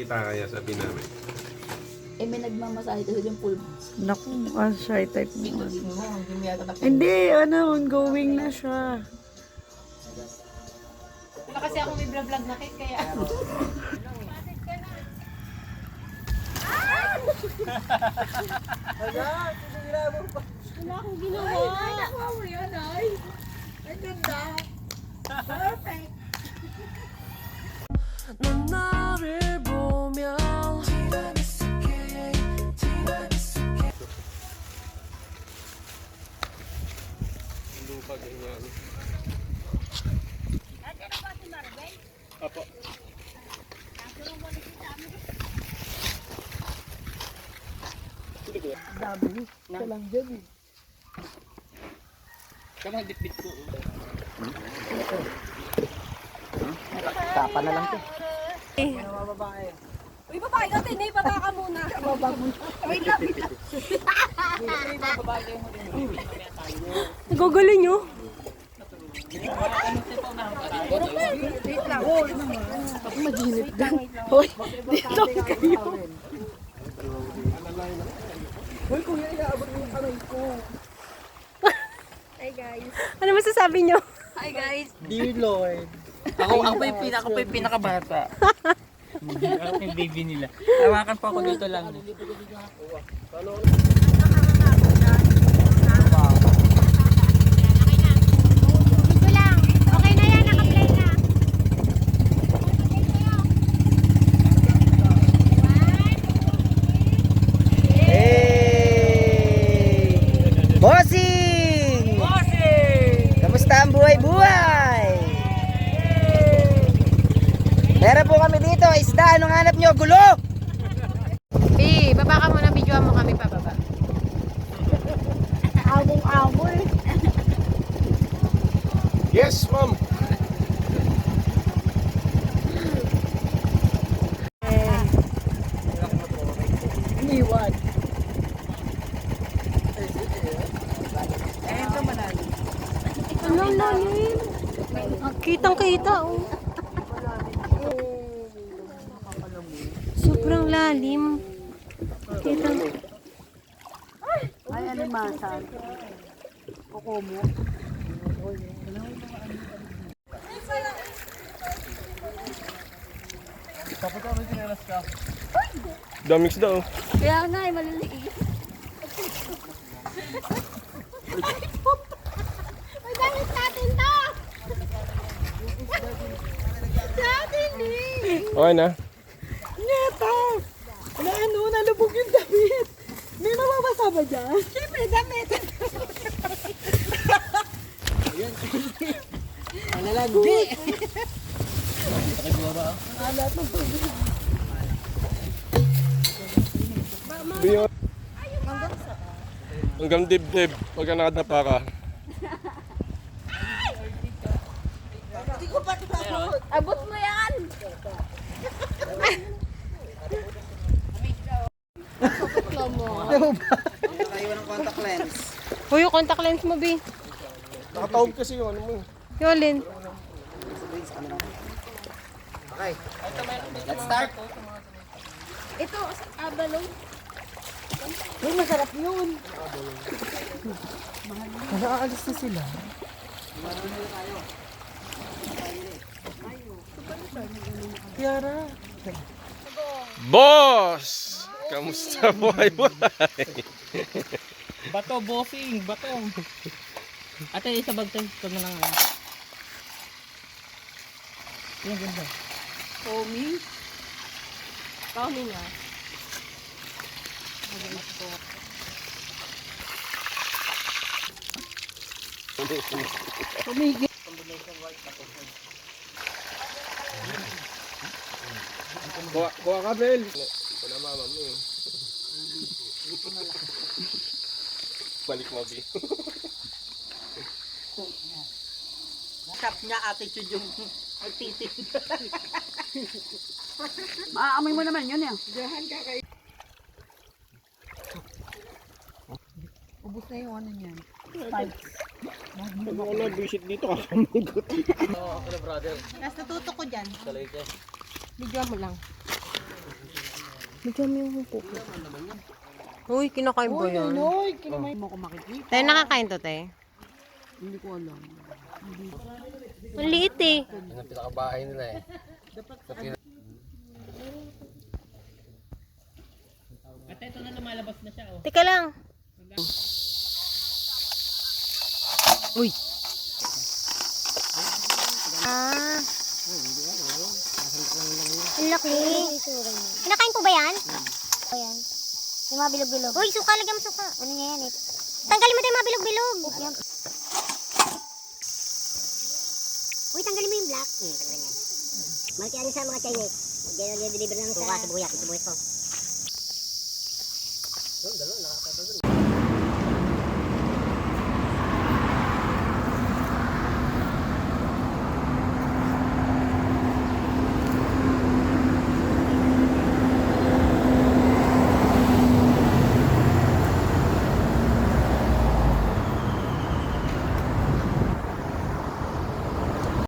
magsalita kaya sabi namin. Eh, may nagmamasahe kasi yung full. Naku, shy type mo. Hindi, ongoing na siya. Wala kasi ako may vlog na kit, kaya... Wala akong ginawa. Ay, nakuha mo yan, ay. Ang ganda. Perfect. 넌 나를 보며 Lupa ganyan. Apo. Tapa na lang to. Uy, babae ka, tinay, baba ka muna. Baba muna. Wait lang, wait lang. Nagagaling nyo. Wait lang. Ako maginip din. Hoy, dito kayo. Hoy, kuya, iaabot mo yung kamay ko. Hi, guys. Ano masasabi nyo? Hi, guys. Dear Lord. Ako po yung pinakabata. Ako yung baby nila. Tawakan po ako dito lang. Dito lang. Okay na yan, naka-play na. Hey! Bossing! Bossing! Kamusta ang buhay-buhay? Meron po kami dito, isda. Anong hanap nyo? Gulo! Bi, baba ka muna, videoan mo kami pababa. Awong-awol. Yes, ma'am. Iniwan. Ano lalim? Kitang-kita, oh. Sobrang lalim. Kitang... Ay, animasan. Kokomo. Daming daw. Kaya nga, maliliit. Uy, gamit natin to! Natin eh! Okay na. Neta! Nalubog yung damit. May mababasa ba dyan? Siyempre, damit! Malalandi! Biyo. Hanggang dibdib. Pagka nakadapa ka. Abot mo yan! Nakaiwan ng contact lens. Uy, yung contact lens mo, Bi. Nakataob kasi yung ano mo. Yolin. Okay. Let's start. Ito, abalong. Uy, masarap yun. Nakaalis na sila. Kiara. Boss! Kamusta buhay-buhay? Bato, bossing. Bato. Ate, isa bagtay. Ito na lang. Yung ganda. Omi. Kami na. Tumigil. Kuha ka, Bel. Ito na mama mo eh. Balik mo, Bi. Tap niya attitude yung magtitig. Maaamoy mo naman yun, eh. Ubus na yung ano niyan. Wala, visit dito ka kamugot. Tapos natuto ko dyan. Video mo lang. Bigyan mo yung hupo. Uy, kinakain ba yan? Noy, kinamay mo ko makikita. Tayo nakakain to, te. Hindi ko alam. Ang liit eh. Yan ang pinakabahay nila eh. At ito na lumalabas na siya, oh. Teka lang. Uy. Ah. Ang laki. Kinakain po ba yan? O yan. Yung mga bilog-bilog. Uy, suka. Lagyan mo suka. Ano niya yan eh? Tanggalin mo tayo yung mga bilog-bilog. Yan. Uy, tanggalin mo yung black. Tanggalin yan. Malaki sa mga Chinese. Deliver lang sa bukas, sa buyak. Ito buhit ko.